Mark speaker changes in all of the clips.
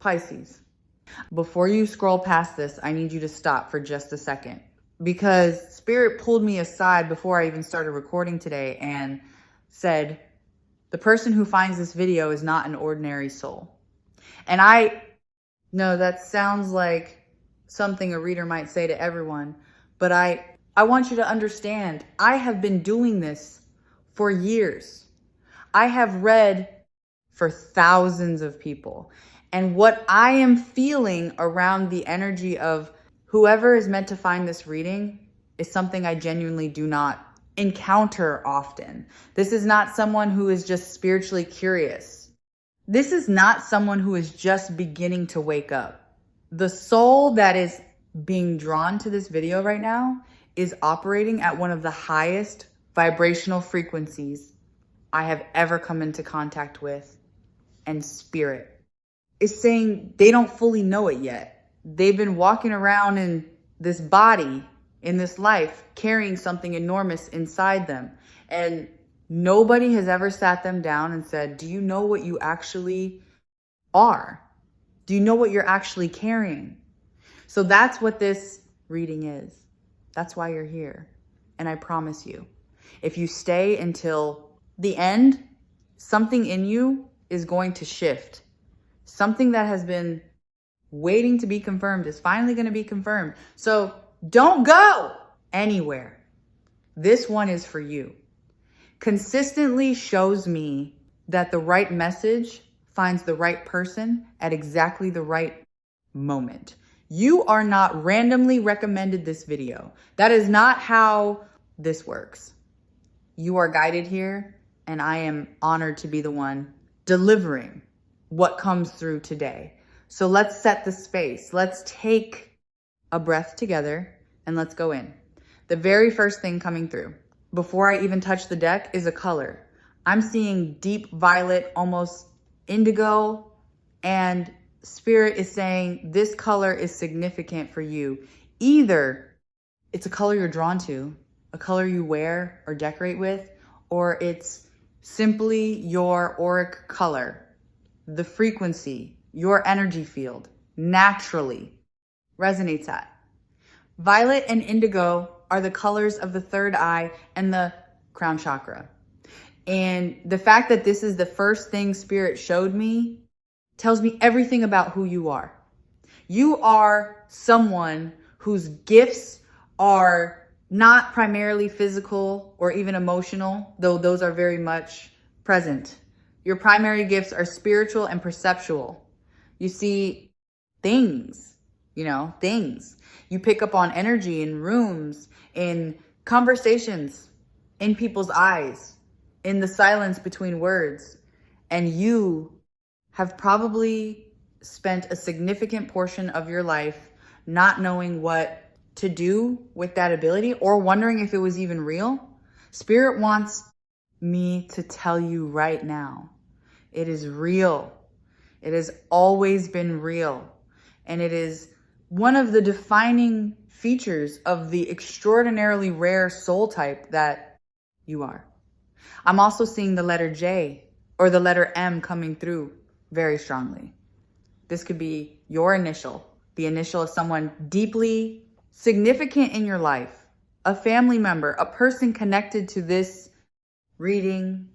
Speaker 1: Pisces. Before you scroll past this, I need you to stop for just a second, because Spirit pulled me aside before I even started recording today and said, the person who finds this video is not an ordinary soul. And I know that sounds like something a reader might say to everyone, but I want you to understand, I have been doing this for years. I have read for thousands of people. And what I am feeling around the energy of whoever is meant to find this reading is something I genuinely do not encounter often. This is not someone who is just spiritually curious. This is not someone who is just beginning to wake up. The soul that is being drawn to this video right now is operating at one of the highest vibrational frequencies I have ever come into contact with. And Spirit is saying they don't fully know it yet. They've been walking around in this body, in this life, carrying something enormous inside them. And nobody has ever sat them down and said, do you know what you actually are? Do you know what you're actually carrying? So that's what this reading is. That's why you're here. And I promise you, if you stay until the end, something in you is going to shift. Something that has been waiting to be confirmed is finally going to be confirmed. So don't go anywhere. This one is for you. Consistently shows me that the right message finds the right person at exactly the right moment. You are not randomly recommended this video. That is not how this works. You are guided here, and I am honored to be the one delivering what comes through today. So let's set the space. Let's take a breath together and let's go in. The very first thing coming through, before I even touch the deck, is a color. I'm seeing deep violet, almost indigo, and Spirit is saying this color is significant for you. Either it's a color you're drawn to, a color you wear or decorate with, or it's simply your auric color, the frequency, your energy field naturally resonates at. Violet and indigo are the colors of the third eye and the crown chakra. And the fact that this is the first thing Spirit showed me tells me everything about who you are. You are someone whose gifts are not primarily physical or even emotional, though those are very much present. Your primary gifts are spiritual and perceptual. You see things, things. You pick up on energy in rooms, in conversations, in people's eyes, in the silence between words. And you have probably spent a significant portion of your life not knowing what to do with that ability or wondering if it was even real. Spirit wants me to tell you right now, it is real. It has always been real. And it is one of the defining features of the extraordinarily rare soul type that you are. I'm also seeing the letter J or the letter M coming through very strongly. This could be your initial, the initial of someone deeply significant in your life, a family member, a person connected to this reading,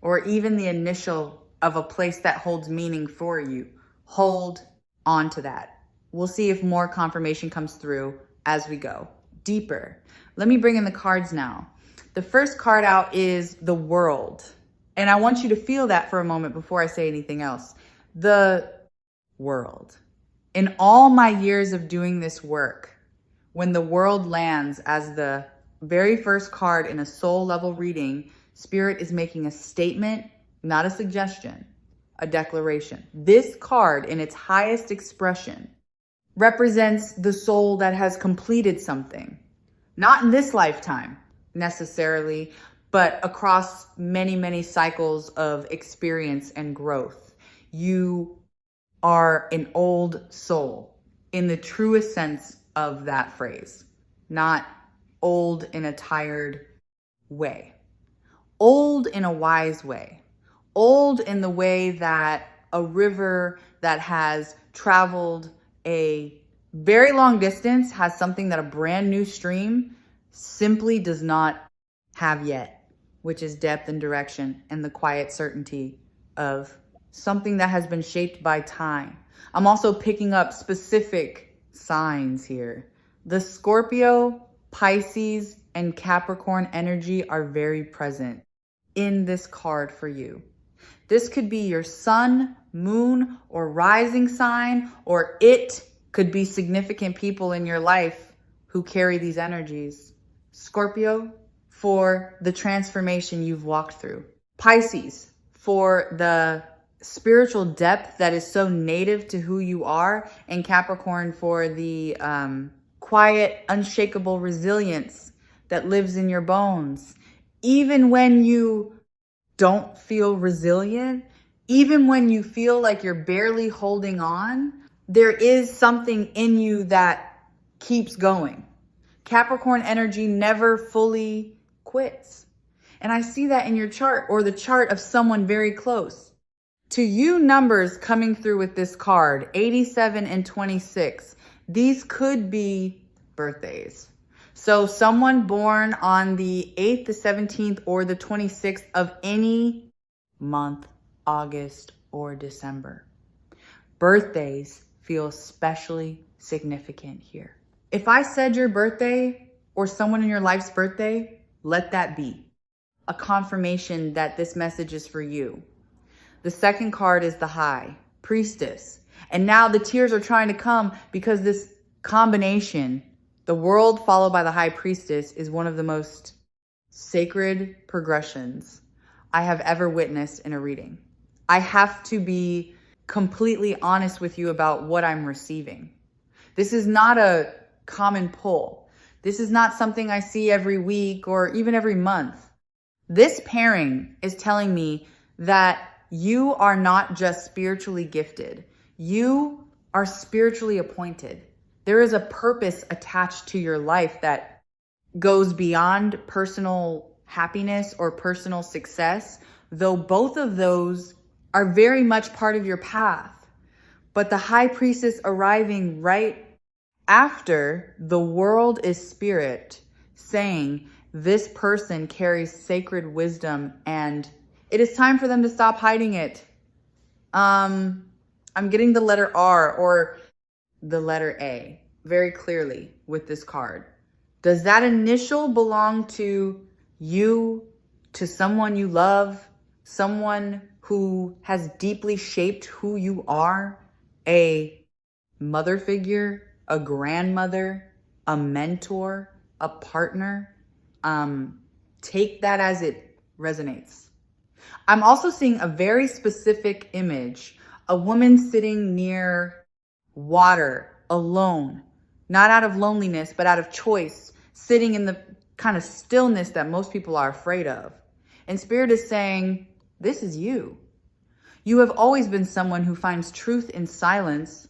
Speaker 1: or even the initial of a place that holds meaning for you. Hold on to that. We'll see if more confirmation comes through as we go deeper. Let me bring in the cards now. The first card out is the World. And I want you to feel that for a moment before I say anything else. The World. In all my years of doing this work, when the World lands as the very first card in a soul level reading, Spirit is making a statement, not a suggestion, a declaration. This card in its highest expression represents the soul that has completed something. Not in this lifetime necessarily, but across many, many cycles of experience and growth. You are an old soul in the truest sense of that phrase, not old in a tired way. Old in a wise way. Old in the way that a river that has traveled a very long distance has something that a brand new stream simply does not have yet, which is depth and direction and the quiet certainty of something that has been shaped by time. I'm also picking up specific signs here. The Scorpio, Pisces, and Capricorn energy are very present in this card for you. This could be your sun, moon, or rising sign, or it could be significant people in your life who carry these energies. Scorpio, for the transformation you've walked through. Pisces, for the spiritual depth that is so native to who you are. And Capricorn, for the quiet, unshakable resilience that lives in your bones. Even when you don't feel resilient, even when you feel like you're barely holding on, there is something in you that keeps going. Capricorn energy never fully quits. And I see that in your chart, or the chart of someone very close to you. Numbers coming through with this card, 87 and 26. These could be birthdays. So someone born on the 8th, the 17th, or the 26th of any month, August or December. Birthdays feel especially significant here. If I said your birthday or someone in your life's birthday, let that be a confirmation that this message is for you. The second card is the High Priestess. And now the tears are trying to come because this combination, the World followed by the High Priestess, is one of the most sacred progressions I have ever witnessed in a reading. I have to be completely honest with you about what I'm receiving. This is not a common pull. This is not something I see every week or even every month. This pairing is telling me that you are not just spiritually gifted. You are spiritually appointed. There is a purpose attached to your life that goes beyond personal happiness or personal success, though both of those are very much part of your path. But the High Priestess arriving right after the World is spirit, saying this person carries sacred wisdom and it is time for them to stop hiding it. I'm getting the letter R or the letter A very clearly with this card. Does that initial belong to you, to someone you love, someone who has deeply shaped who you are? A mother figure, a grandmother, a mentor, a partner? Take that as it resonates. I'm also seeing a very specific image, a woman sitting near water alone, not out of loneliness, but out of choice, sitting in the kind of stillness that most people are afraid of. And Spirit is saying, this is you. You have always been someone who finds truth in silence,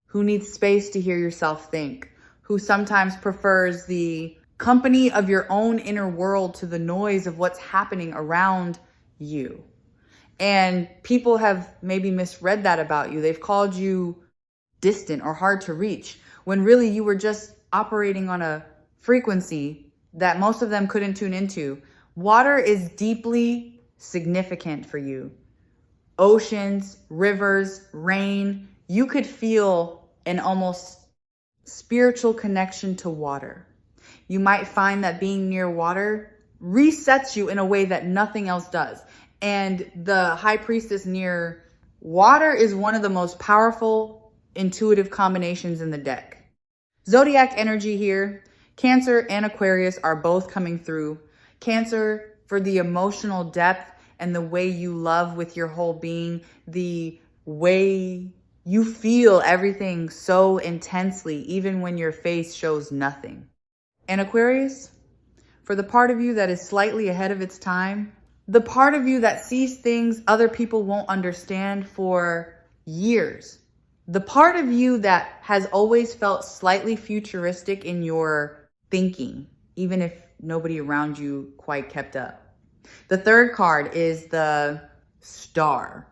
Speaker 1: who needs space to hear yourself think, who sometimes prefers the company of your own inner world to the noise of what's happening around you. And people have maybe misread that about you. They've called you distant or hard to reach, when really you were just operating on a frequency that most of them couldn't tune into. Water is deeply significant for you. Oceans, rivers, rain. You could feel an almost spiritual connection to water. You might find that being near water resets you in a way that nothing else does. And the High Priestess near water is one of the most powerful, intuitive combinations in the deck. Zodiac energy here. Cancer and Aquarius are both coming through. Cancer for the emotional depth and the way you love with your whole being, the way you feel everything so intensely, even when your face shows nothing. And Aquarius, for the part of you that is slightly ahead of its time, the part of you that sees things other people won't understand for years, the part of you that has always felt slightly futuristic in your thinking, even if nobody around you quite kept up. The third card is the Star.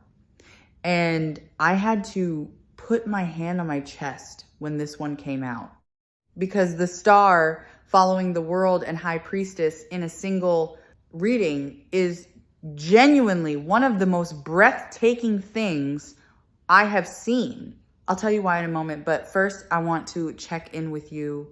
Speaker 1: And I had to put my hand on my chest when this one came out, because the star following the world and high priestess in a single reading is genuinely one of the most breathtaking things I have seen. I'll tell you why in a moment, but first I want to check in with you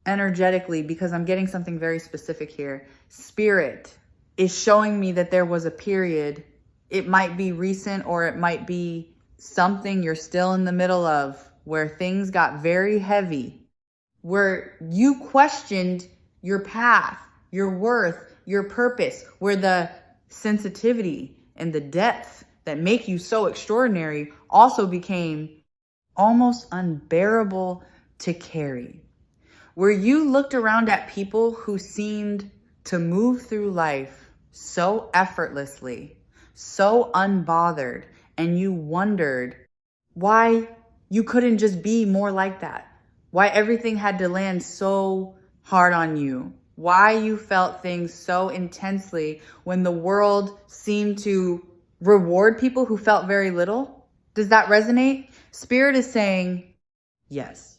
Speaker 1: energetically because I'm getting something very specific here. Spirit is showing me that there was a period, it might be recent or it might be something you're still in the middle of, where things got very heavy, where you questioned your path, your worth, your purpose, where the sensitivity and the depth that make you so extraordinary also became almost unbearable to carry. Where you looked around at people who seemed to move through life so effortlessly, so unbothered, and you wondered why you couldn't just be more like that, why everything had to land so hard on you, why you felt things so intensely when the world seemed to reward people who felt very little. Does that resonate? Spirit is saying yes.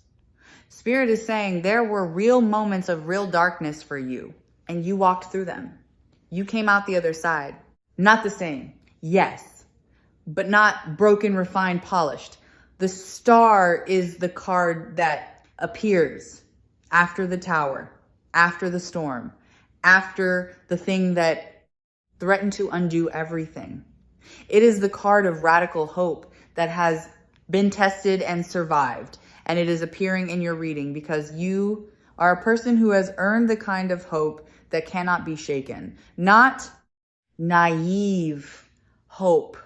Speaker 1: Spirit is saying there were real moments of real darkness for you, and you walked through them. You came out the other side. Not the same, yes, but not broken, refined, polished. The star is the card that appears after the tower, after the storm, after the thing that threatened to undo everything. It is the card of radical hope that has been tested and survived. And it is appearing in your reading because you are a person who has earned the kind of hope that cannot be shaken. Not naive hope,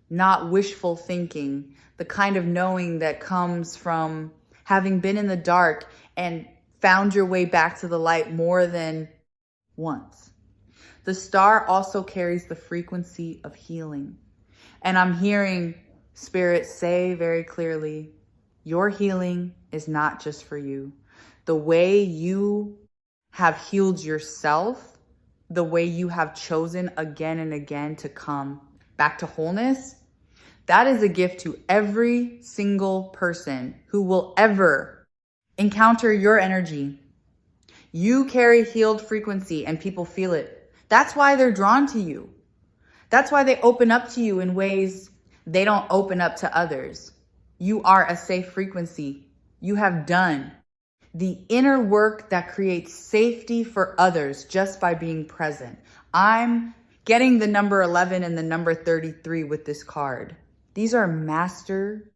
Speaker 1: not wishful thinking, the kind of knowing that comes from having been in the dark and found your way back to the light more than once. The star also carries the frequency of healing. And I'm hearing Spirit say very clearly, your healing is not just for you. The way you have healed yourself, the way you have chosen again and again to come back to wholeness, that is a gift to every single person who will ever encounter your energy. You carry healed frequency and people feel it. That's why they're drawn to you. That's why they open up to you in ways they don't open up to others. You are a safe frequency. You have done the inner work that creates safety for others just by being present. I'm getting the number 11 and the number 33 with this card. These are master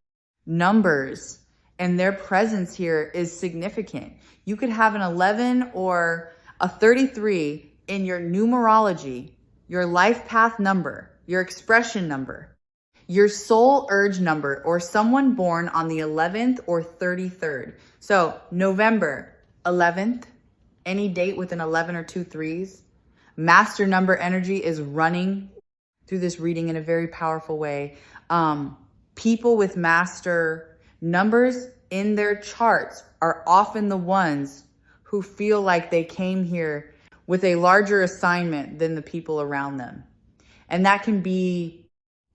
Speaker 1: numbers, and their presence here is significant. You could have an 11 or a 33 in your numerology, your life path number, your expression number, your soul urge number, or someone born on the 11th or 33rd. So November 11th, any date with an 11 or 2 3s, master number energy is running through this reading in a very powerful way. People with master numbers in their charts are often the ones who feel like they came here with a larger assignment than the people around them. And that can be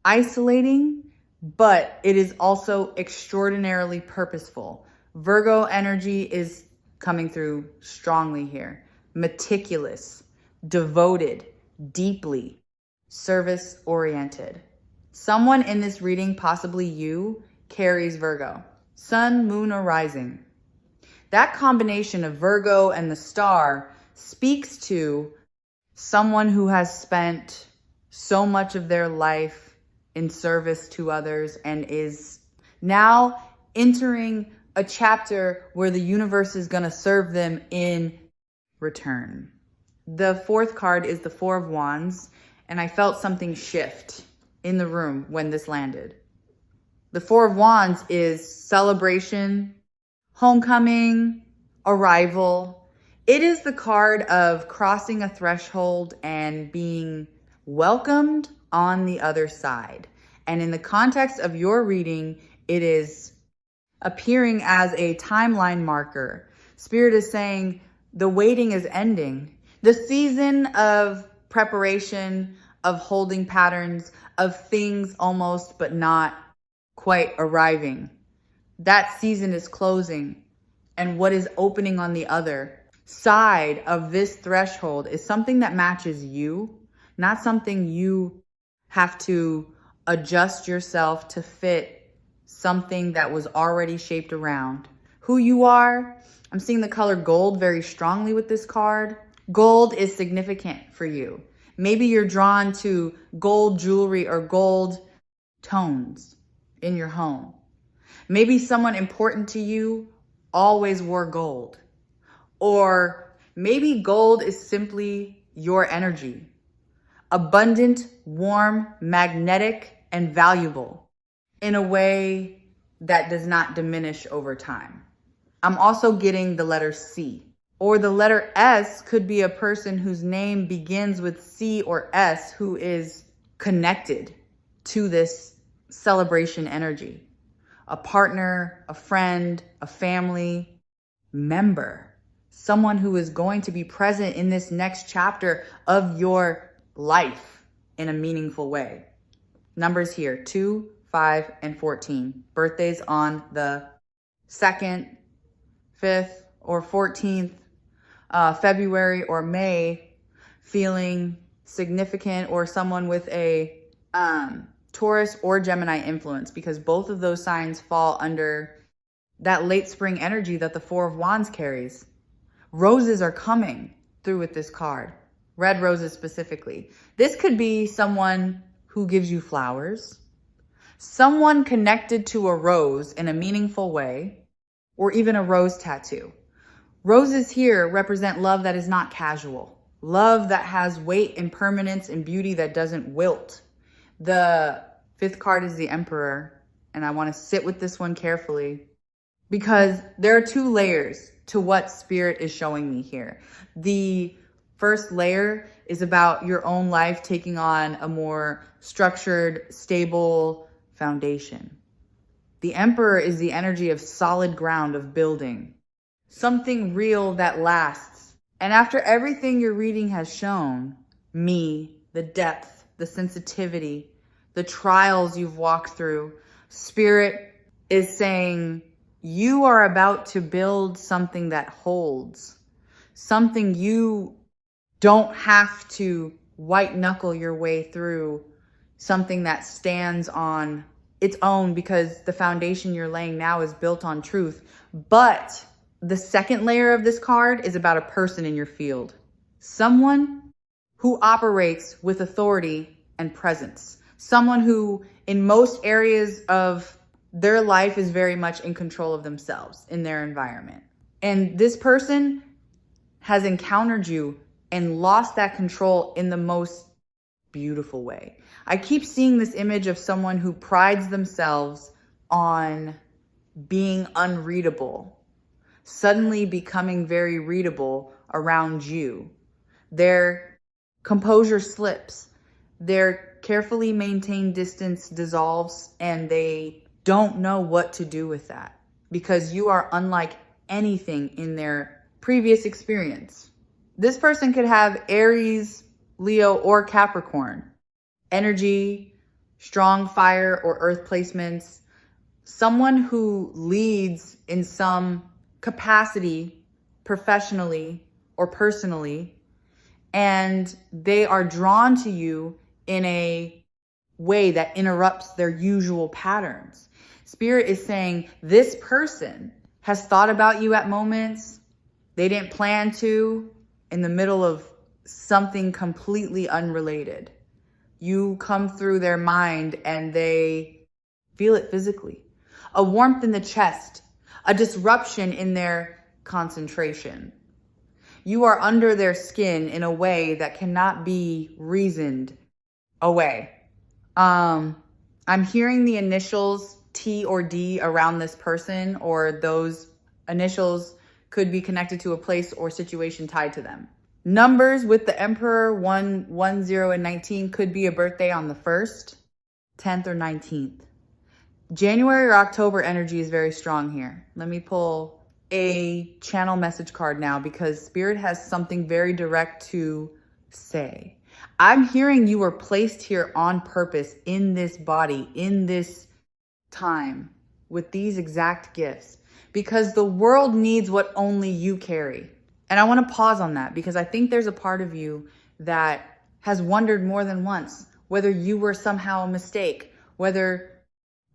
Speaker 1: isolating, but it is also extraordinarily purposeful. Virgo energy is coming through strongly here. Meticulous, devoted, deeply service-oriented. Someone in this reading, possibly you, carries Virgo. Sun, moon, or rising. That combination of Virgo and the star speaks to someone who has spent so much of their life in service to others and is now entering a chapter where the universe is going to serve them in return. The fourth card is the Four of Wands, and I felt something shift in the room when this landed. The Four of Wands is celebration, homecoming, arrival. It is the card of crossing a threshold and being welcomed on the other side. And in the context of your reading, it is appearing as a timeline marker. Spirit is saying the waiting is ending. The season of preparation, of holding patterns, of things almost but not quite arriving. That season is closing, and what is opening on the other side of this threshold is something that matches you, not something you have to adjust yourself to fit something that was already shaped around who you are. I'm seeing the color gold very strongly with this card. Gold is significant for you. Maybe you're drawn to gold jewelry or gold tones in your home. Maybe someone important to you always wore gold. Or maybe gold is simply your energy. Abundant, warm, magnetic, and valuable in a way that does not diminish over time. I'm also getting the letter C. Or the letter S could be a person whose name begins with C or S who is connected to this celebration energy. A partner, a friend, a family member. Someone who is going to be present in this next chapter of your life in a meaningful way. Numbers here, 2, 5, and 14. Birthdays on the 2nd, 5th, or 14th, February or May, feeling significant, or someone with a Taurus or Gemini influence, because both of those signs fall under that late spring energy that the Four of Wands carries. Roses are coming through with this card. Red roses specifically. This could be someone who gives you flowers, someone connected to a rose in a meaningful way, or even a rose tattoo. Roses here represent love that is not casual. Love that has weight and permanence and beauty that doesn't wilt. The 5th card is the Emperor, and I want to sit with this one carefully because there are 2 layers to what Spirit is showing me here. The first layer is about your own life taking on a more structured, stable foundation. The Emperor is the energy of solid ground, of building. Something real that lasts. And after everything your reading has shown me, the depth, the sensitivity, the trials you've walked through, Spirit is saying you are about to build something that holds, something you don't have to white knuckle your way through, something that stands on its own because the foundation you're laying now is built on truth. But the second layer of this card is about a person in your field, someone who operates with authority and presence, someone who in most areas of their life is very much in control of themselves in their environment. And this person has encountered you and lost that control in the most beautiful way. I keep seeing this image of someone who prides themselves on being unreadable, suddenly becoming very readable around you. Their composure slips, their carefully maintained distance dissolves, and they don't know what to do with that because you are unlike anything in their previous experience. This person could have Aries, Leo, or Capricorn energy, strong fire or earth placements, someone who leads in some capacity professionally or personally, and they are drawn to you in a way that interrupts their usual patterns. Spirit is saying this person has thought about you at moments they didn't plan to, in the middle of something completely unrelated. You come through their mind and they feel it physically. A warmth in the chest, a disruption in their concentration. You are under their skin in a way that cannot be reasoned away. I'm hearing the initials T or D around this person, or those initials could be connected to a place or situation tied to them. Numbers with the Emperor, 1, 1, 0, and 19 could be a birthday on the 1st, 10th, or 19th. January or October energy is very strong here. Let me pull a channel message card now because Spirit has something very direct to say. I'm hearing you were placed here on purpose in this body, in this time, with these exact gifts, because the world needs what only you carry. And I want to pause on that because I think there's a part of you that has wondered more than once whether you were somehow a mistake, whether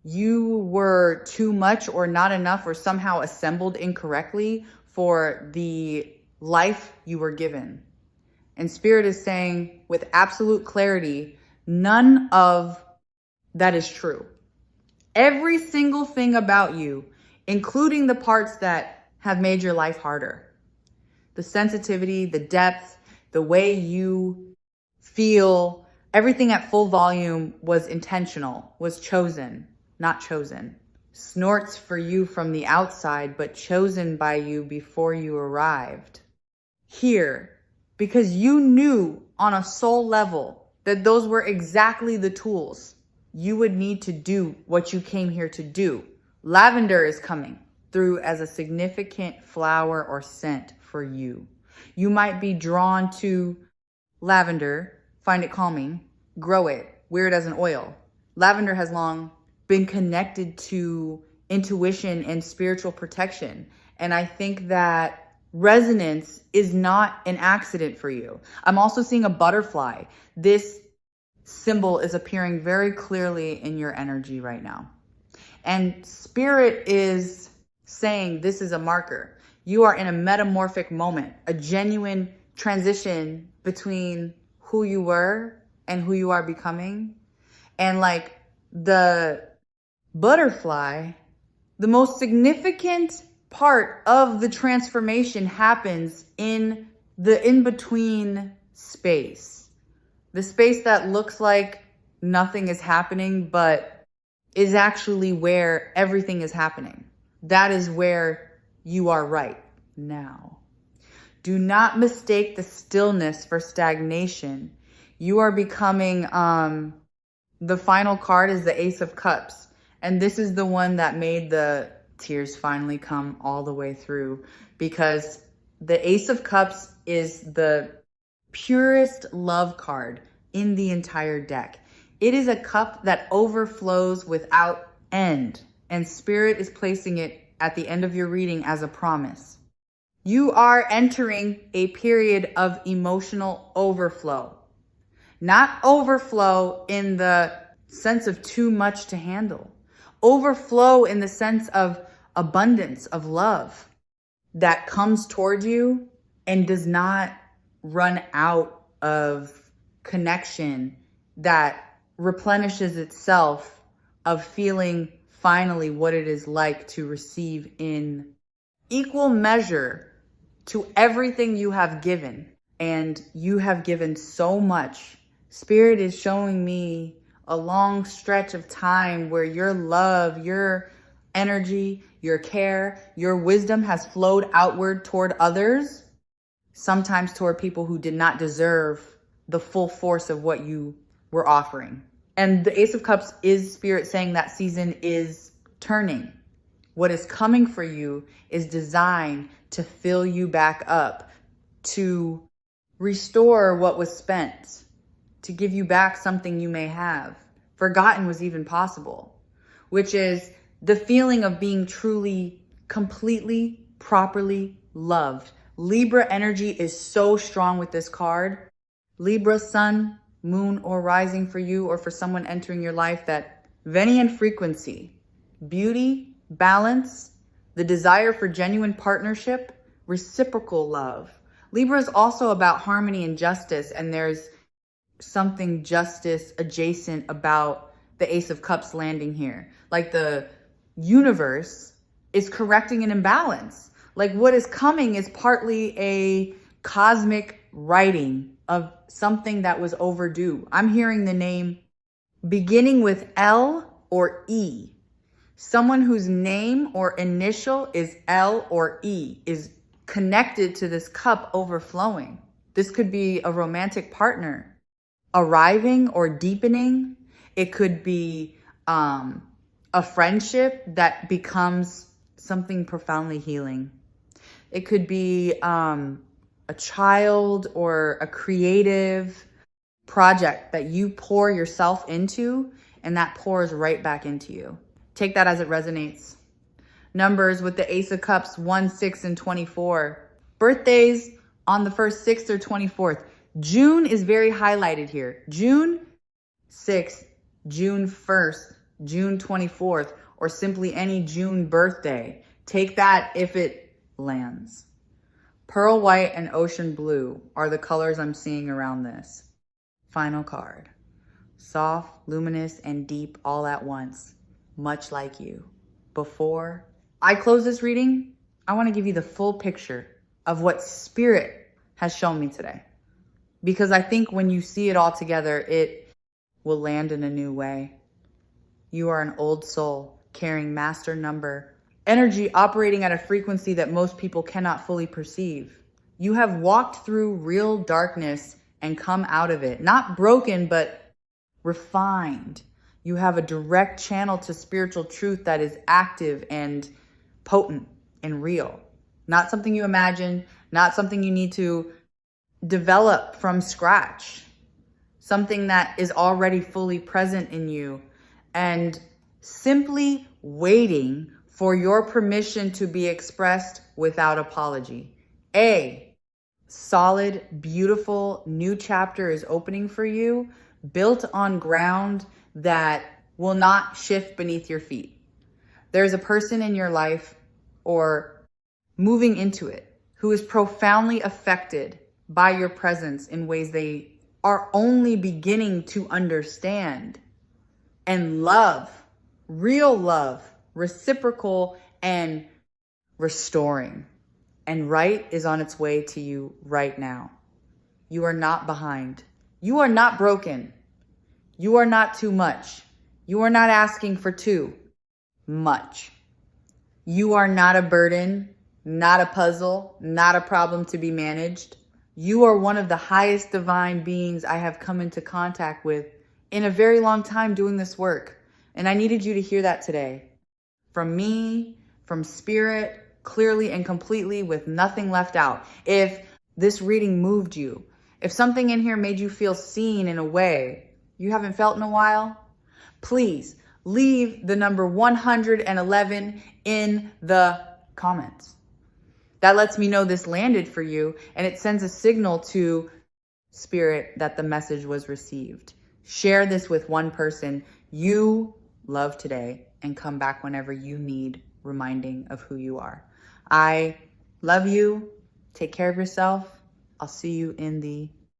Speaker 1: you were too much or not enough or somehow assembled incorrectly for the life you were given. And Spirit is saying with absolute clarity, none of that is true. Every single thing about you, including the parts that have made your life harder, the sensitivity, the depth, the way you feel, everything at full volume was intentional, was chosen, not chosen. Snorts for you from the outside, but chosen by you before you arrived here, because you knew on a soul level that those were exactly the tools you would need to do what you came here to do. Lavender is coming through as a significant flower or scent for you. You might be drawn to lavender, find it calming, grow it, wear it as an oil. Lavender has long been connected to intuition and spiritual protection. And I think that resonance is not an accident for you. I'm also seeing a butterfly. This symbol is appearing very clearly in your energy right now. And Spirit is saying this is a marker. You are in a metamorphic moment, a genuine transition between who you were and who you are becoming. And like the butterfly, the most significant part of the transformation happens in the in-between space. The space that looks like nothing is happening, but is actually where everything is happening. That is where you are right now. Do not mistake the stillness for stagnation. You are becoming, the final card is the Ace of Cups. And this is the one that made the tears finally come all the way through, because the Ace of Cups is the purest love card in the entire deck. It is a cup that overflows without end, and Spirit is placing it at the end of your reading as a promise. You are entering a period of emotional overflow. Not overflow in the sense of too much to handle. Overflow in the sense of abundance, of love that comes toward you and does not run out of connection, that replenishes itself of feeling finally what it is like to receive in equal measure to everything you have given. And you have given so much. Spirit is showing me a long stretch of time where your love, your energy, your care, your wisdom has flowed outward toward others, sometimes toward people who did not deserve the full force of what you were offering. And the Ace of Cups is Spirit saying that season is turning. What is coming for you is designed to fill you back up, to restore what was spent, to give you back something you may have forgotten was even possible, which is the feeling of being truly, completely, properly loved. Libra energy is so strong with this card. Libra, sun, moon, or rising for you or for someone entering your life, that Venian frequency, beauty, balance, the desire for genuine partnership, reciprocal love. Libra is also about harmony and justice, and there's something justice adjacent about the Ace of Cups landing here. Like the universe is correcting an imbalance. Like what is coming is partly a cosmic writing of something that was overdue. I'm hearing the name beginning with L or E. Someone whose name or initial is L or E is connected to this cup overflowing. This could be a romantic partner arriving or deepening. It could be a friendship that becomes something profoundly healing. It could be a child or a creative project that you pour yourself into, and that pours right back into you. Take that as it resonates. Numbers with the Ace of Cups, 1, 6, and 24. Birthdays on the 1st, 6th, or 24th. June is very highlighted here. June 6th, June 1st, June 24th, or simply any June birthday. Take that if it lands. Pearl white and ocean blue are the colors I'm seeing around this. Final card. Soft, luminous, and deep all at once, much like you. Before I close this reading, I want to give you the full picture of what Spirit has shown me today. Because I think when you see it all together, it will land in a new way. You are an old soul carrying master number energy, operating at a frequency that most people cannot fully perceive. You have walked through real darkness and come out of it. Not broken, but refined. You have a direct channel to spiritual truth that is active and potent and real. Not something you imagine, not something you need to develop from scratch. Something that is already fully present in you and simply waiting for your permission to be expressed without apology. A solid, beautiful new chapter is opening for you, built on ground that will not shift beneath your feet. There's a person in your life or moving into it who is profoundly affected by your presence in ways they are only beginning to understand. And love, real love, reciprocal and restoring. And right is on its way to you right now. You are not behind. You are not broken. You are not too much. You are not asking for too much. You are not a burden, not a puzzle, not a problem to be managed. You are one of the highest divine beings I have come into contact with in a very long time doing this work. And I needed you to hear that today. From me, from Spirit, clearly and completely with nothing left out. If this reading moved you, if something in here made you feel seen in a way you haven't felt in a while, please leave the number 111 in the comments. That lets me know this landed for you, and it sends a signal to Spirit that the message was received. Share this with one person you love today and come back whenever you need reminding of who you are. I love you. Take care of yourself. I'll see you in the